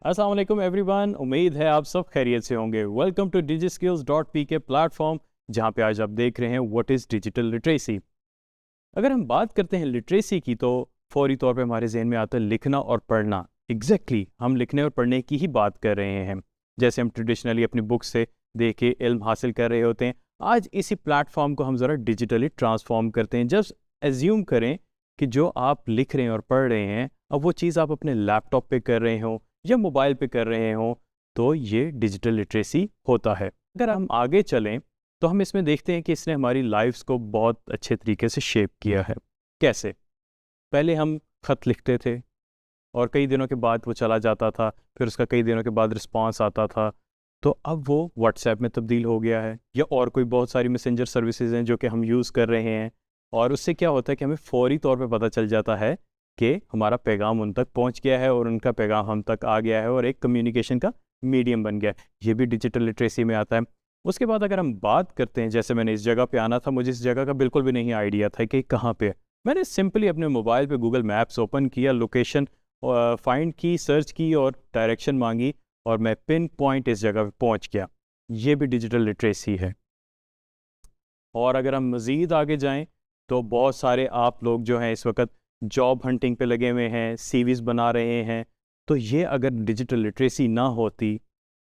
अस्सलाम वालेकुम एवरीवन, उम्मीद है आप सब खैरियत से होंगे। वेलकम टू digiskills.pk प्लेटफॉर्म, जहां पे आज आप देख रहे हैं व्हाट इज़ डिजिटल लिटरेसी। अगर हम बात करते हैं लिटरेसी की तो फौरी तौर पे हमारे जहन में आता है लिखना और पढ़ना। हम लिखने और पढ़ने की ही बात कर रहे हैं। जैसे हम ट्रेडिशनली अपनी बुक से देख के इल्म हासिल कर रहे होते हैं, आज इसी प्लेटफॉर्म को हम ज़रा डिजिटली ट्रांसफॉर्म करते हैं। जस्ट एज्यूम करें कि जो आप लिख रहे हैं और पढ़ रहे हैं, अब वो चीज़ आप अपने लैपटॉप पे कर रहे हो या मोबाइल पे कर रहे हो, तो ये डिजिटल लिटरेसी होता है। अगर हम आगे चलें तो हम इसमें देखते हैं कि इसने हमारी लाइफ्स को बहुत अच्छे तरीके से शेप किया है। कैसे? पहले हम ख़त लिखते थे और कई दिनों के बाद वो चला जाता था, फिर उसका कई दिनों के बाद रिस्पॉन्स आता था। तो अब वो व्हाट्सएप में तब्दील हो गया है या और कोई बहुत सारी मैसेंजर सर्विसेज हैं जो कि हम यूज़ कर रहे हैं, और उससे क्या होता है कि हमें फ़ौरी तौर पे पता चल जाता है कि हमारा पैगाम उन तक पहुंच गया है और उनका पैगाम हम तक आ गया है और एक कम्युनिकेशन का मीडियम बन गया है। ये भी डिजिटल लिटरेसी में आता है। उसके बाद अगर हम बात करते हैं, जैसे मैंने इस जगह पे आना था, मुझे इस जगह का बिल्कुल भी नहीं आइडिया था कि कहाँ पे है। मैंने सिंपली अपने मोबाइल पे गूगल मैप्स ओपन किया, लोकेशन फाइंड की, सर्च की और डायरेक्शन मांगी और मैं पिन पॉइंट इस जगह पे पहुँच गया। ये भी डिजिटल लिटरेसी है। और अगर हम मज़ीद आगे जाएँ तो बहुत सारे आप लोग जो हैं इस वक्त जॉब हंटिंग पे लगे हुए हैं, सीवीज़ बना रहे हैं। तो ये अगर डिजिटल लिटरेसी ना होती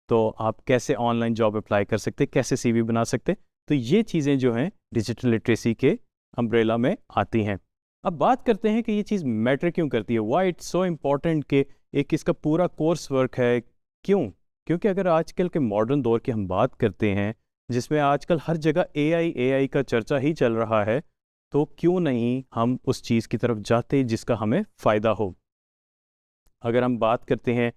तो आप कैसे ऑनलाइन जॉब अप्लाई कर सकते, कैसे सीवी बना सकते? तो ये चीज़ें जो हैं डिजिटल लिटरेसी के अम्ब्रेला में आती हैं। अब बात करते हैं कि ये चीज़ मैटर क्यों करती है, व्हाई इट्स सो इम्पॉर्टेंट कि एक इसका पूरा कोर्स वर्क है। क्यों? क्योंकि अगर आजकल के मॉडर्न दौर की हम बात करते हैं, जिसमें आजकल हर जगह एआई का चर्चा ही चल रहा है, तो क्यों नहीं हम उस चीज़ की तरफ जाते जिसका हमें फ़ायदा हो। अगर हम बात करते हैं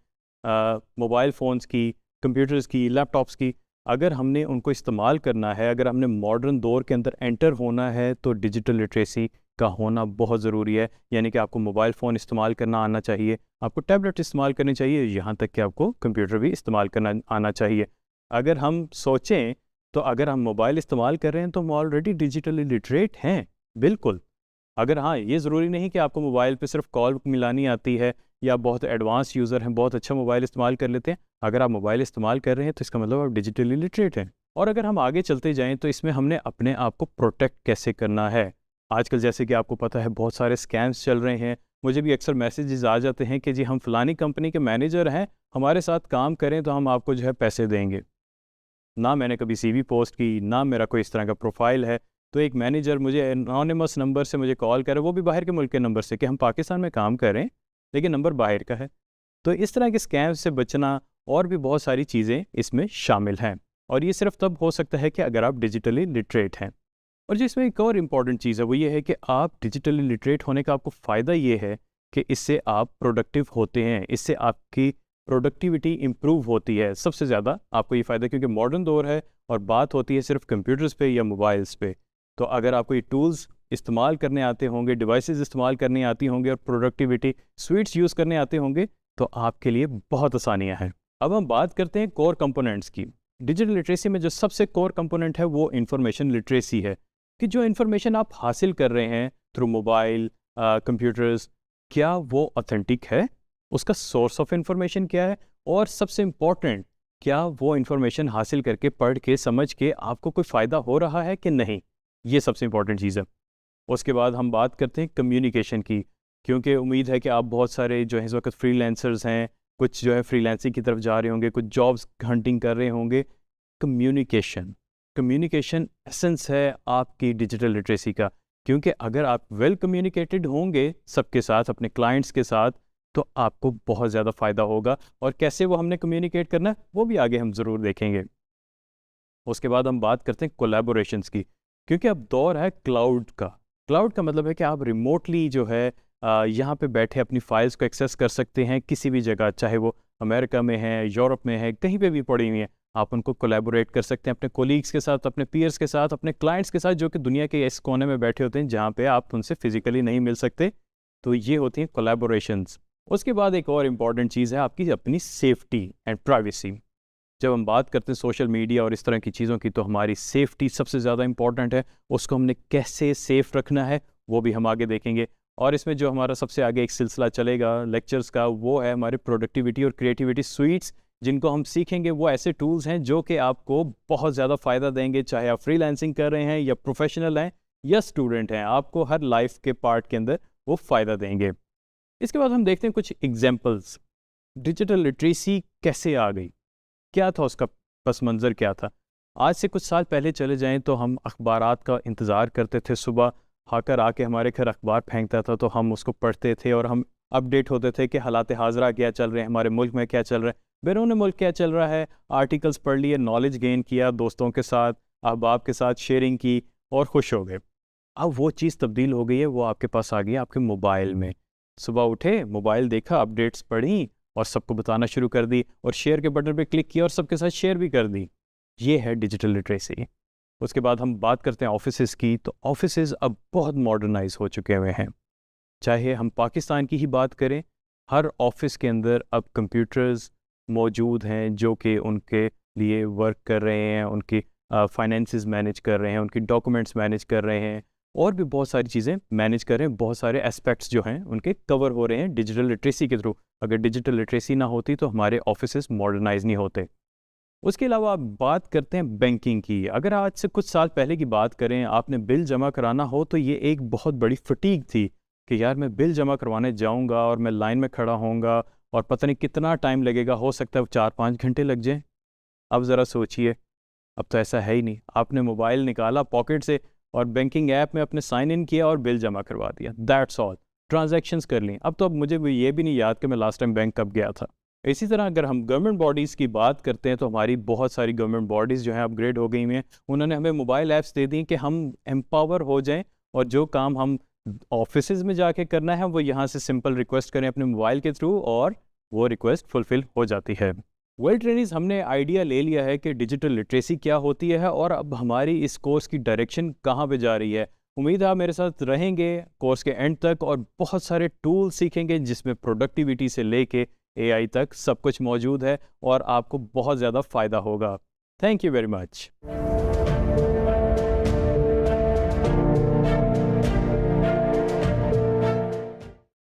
मोबाइल फ़ोन्स की, कंप्यूटर्स की, लैपटॉप्स की, अगर हमने उनको इस्तेमाल करना है, अगर हमने मॉडर्न दौर के अंदर एंटर होना है, तो डिजिटल लिटरेसी का होना बहुत ज़रूरी है। यानी कि आपको मोबाइल फ़ोन इस्तेमाल करना आना चाहिए, आपको टैबलेट इस्तेमाल करनी चाहिए, यहाँ तक कि आपको कंप्यूटर भी इस्तेमाल करना आना चाहिए। अगर हम सोचें तो अगर हम मोबाइल इस्तेमाल कर रहे हैं तो हम ऑलरेडी डिजिटली लिटरेट हैं, बिल्कुल। अगर हाँ, ये ज़रूरी नहीं कि आपको मोबाइल पे सिर्फ़ कॉल मिलानी आती है या बहुत एडवांस यूज़र हैं, बहुत अच्छा मोबाइल इस्तेमाल कर लेते हैं। अगर आप मोबाइल इस्तेमाल कर रहे हैं तो इसका मतलब आप डिजिटली लिटरेट हैं। और अगर हम आगे चलते जाएँ तो इसमें हमने अपने आप को प्रोटेक्ट कैसे करना है। आजकल जैसे कि आपको पता है बहुत सारे स्कैम्स चल रहे हैं। मुझे भी अक्सर मैसेजेस आ जाते हैं कि जी हम फ़लानी कंपनी के मैनेजर हैं, हमारे साथ काम करें तो हम आपको जो है पैसे देंगे। ना मैंने कभी सीवी पोस्ट की, ना मेरा कोई इस तरह का प्रोफ़ाइल है। तो एक मैनेजर मुझे एनोनिमस नंबर से मुझे कॉल करे, वो भी बाहर के मुल्क के नंबर से, कि हम पाकिस्तान में काम कर रहे हैं, लेकिन नंबर बाहर का है। तो इस तरह के स्कैम से बचना और भी बहुत सारी चीज़ें इसमें शामिल हैं। और ये सिर्फ़ तब हो सकता है कि अगर आप डिजिटली लिटरेट हैं। और जो इसमें एक और इम्पॉर्टेंट चीज़ है वो ये है कि आप डिजिटली लिटरेट होने का आपको फ़ायदा ये है कि इससे आप प्रोडक्टिव होते हैं, इससे आपकी प्रोडक्टिविटी इम्प्रूव होती है। सबसे ज़्यादा आपको ये फ़ायदा, क्योंकि मॉडर्न दौर है और बात होती है सिर्फ कंप्यूटर्स पे या मोबाइल्स पे। तो अगर आपको ये टूल्स इस्तेमाल करने आते होंगे, डिवाइसेस इस्तेमाल करनी आती होंगी और प्रोडक्टिविटी स्वीट्स यूज़ करने आते होंगे, तो आपके लिए बहुत आसानियाँ हैं। अब हम बात करते हैं कोर कंपोनेंट्स की। डिजिटल लिटरेसी में जो सबसे कोर कंपोनेंट है वो इंफॉर्मेशन लिटरेसी है, कि जो इन्फॉर्मेशन आप हासिल कर रहे हैं थ्रू मोबाइल, कंप्यूटर्स, क्या वो ऑथेंटिक है? उसका सोर्स ऑफ इंफॉर्मेशन क्या है? और सबसे इम्पॉर्टेंट, क्या वो इन्फॉर्मेशन हासिल करके, पढ़ के, समझ के आपको कोई फ़ायदा हो रहा है कि नहीं? ये सबसे इम्पॉर्टेंट चीज़ है। उसके बाद हम बात करते हैं कम्युनिकेशन की, क्योंकि उम्मीद है कि आप बहुत सारे जो है इस वक्त फ्रीलांसर्स हैं, कुछ जो है फ्रीलांसिंग की तरफ जा रहे होंगे, कुछ जॉब्स हंटिंग कर रहे होंगे। कम्युनिकेशन कम्युनिकेशन एसेंस है आपकी डिजिटल लिटरेसी का, क्योंकि अगर आप वेल कम्युनिकेटेड होंगे सबके साथ, अपने क्लाइंट्स के साथ, तो आपको बहुत ज़्यादा फ़ायदा होगा। और कैसे वो हमने कम्युनिकेट करना है वो भी आगे हम ज़रूर देखेंगे। उसके बाद हम बात करते हैं कोलैबोरेशंस की, क्योंकि अब दौर है क्लाउड का। क्लाउड का मतलब है कि आप रिमोटली जो है यहाँ पे बैठे अपनी फाइल्स को एक्सेस कर सकते हैं किसी भी जगह, चाहे वो अमेरिका में है, यूरोप में है, कहीं पे भी पड़ी हुई है। आप उनको कोलैबोरेट कर सकते हैं अपने कोलीग्स के साथ, अपने पीयर्स के साथ, अपने क्लाइंट्स के साथ, जो कि दुनिया के इस कोने में बैठे होते हैं जहाँ पे आप उनसे फिजिकली नहीं मिल सकते। तो ये होती हैं कोलैबोरेशंस। उसके बाद एक और इम्पॉर्टेंट चीज़ है आपकी अपनी सेफ्टी एंड प्राइवेसी। जब हम बात करते हैं सोशल मीडिया और इस तरह की चीज़ों की, तो हमारी सेफ्टी सबसे ज़्यादा इंपॉर्टेंट है। उसको हमने कैसे सेफ़ रखना है वो भी हम आगे देखेंगे। और इसमें जो हमारा सबसे आगे एक सिलसिला चलेगा लेक्चर्स का, वो है हमारे प्रोडक्टिविटी और क्रिएटिविटी स्वीट्स, जिनको हम सीखेंगे। वो ऐसे टूल्स हैं जो कि आपको बहुत ज़्यादा फ़ायदा देंगे, चाहे आप फ्रीलांसिंग कर रहे हैं या प्रोफेशनल हैं या स्टूडेंट हैं, आपको हर लाइफ के पार्ट के अंदर वो फ़ायदा देंगे। इसके बाद हम देखते हैं कुछ एग्जाम्पल्स। डिजिटल लिटरेसी कैसे आ गई, क्या था उसका पस मंज़र क्या था। आज से कुछ साल पहले चले जाएं तो हम अखबारात का इंतज़ार करते थे, सुबह हाकर आके हमारे घर अखबार फेंकता था तो हम उसको पढ़ते थे और हम अपडेट होते थे कि हालात हाज़रा क्या चल रहे हैं, हमारे मुल्क में क्या चल रहा है, बैरून मुल्क क्या चल रहा है। आर्टिकल्स पढ़ लिए, नॉलेज गेन किया, दोस्तों के साथ अहबाब के साथ शेयरिंग की और खुश हो गए। अब वो चीज़ तब्दील हो गई है, वो आपके पास आ गई है आपके मोबाइल में। सुबह उठे, मोबाइल देखा, अपडेट्स पढ़ी और सबको बताना शुरू कर दी और शेयर के बटन पे क्लिक किया और सबके साथ शेयर भी कर दी। ये है डिजिटल लिटरेसी। उसके बाद हम बात करते हैं ऑफिसेज़ की, तो ऑफिसेज़ अब बहुत मॉडर्नाइज हो चुके हुए हैं। चाहे हम पाकिस्तान की ही बात करें, हर ऑफिस के अंदर अब कंप्यूटर्स मौजूद हैं जो कि उनके लिए वर्क कर रहे हैं, उनकी फाइनेंसेस मैनेज कर रहे हैं, उनकी डॉक्यूमेंट्स मैनेज कर रहे हैं और भी बहुत सारी चीज़ें मैनेज कर रहे हैं। बहुत सारे एस्पेक्ट्स जो हैं उनके कवर हो रहे हैं डिजिटल लिटरेसी के थ्रू। अगर डिजिटल लिटरेसी ना होती तो हमारे ऑफिसेज़ मॉडर्नाइज नहीं होते। उसके अलावा आप बात करते हैं बैंकिंग की। अगर आज से कुछ साल पहले की बात करें, आपने बिल जमा कराना हो तो ये एक बहुत बड़ी फटीग थी कि यार मैं बिल जमा करवाने जाऊंगा और मैं लाइन में खड़ा होऊंगा और पता नहीं कितना टाइम लगेगा, हो सकता है 4-5 घंटे लग जाए। अब ज़रा सोचिए, अब तो ऐसा है ही नहीं। आपने मोबाइल निकाला पॉकेट से और बैंकिंग ऐप में अपने साइन इन किया और बिल जमा करवा दिया, दैट्स ऑल। ट्रांजैक्शंस कर ली। अब तो अब मुझे ये भी नहीं याद कि मैं लास्ट टाइम बैंक कब गया था। इसी तरह अगर हम गवर्नमेंट बॉडीज़ की बात करते हैं तो हमारी बहुत सारी गवर्नमेंट बॉडीज़ जो हैं अपग्रेड हो गई हैं। उन्होंने हमें मोबाइल ऐप्स दे दी कि हम एम्पावर हो जाएं और जो काम हम ऑफिसेज़ में जाके करना है वो यहाँ से सिंपल रिक्वेस्ट करें अपने मोबाइल के थ्रू और वो रिक्वेस्ट फुलफ़िल हो जाती है। वेल ट्रेनीज़, हमने आइडिया ले लिया है कि डिजिटल लिटरेसी क्या होती है और अब हमारी इस कोर्स की डायरेक्शन कहाँ पे जा रही है। उम्मीद है आप मेरे साथ रहेंगे कोर्स के एंड तक और बहुत सारे टूल सीखेंगे जिसमें प्रोडक्टिविटी से लेके एआई तक सब कुछ मौजूद है और आपको बहुत ज़्यादा फ़ायदा होगा। Thank you very much.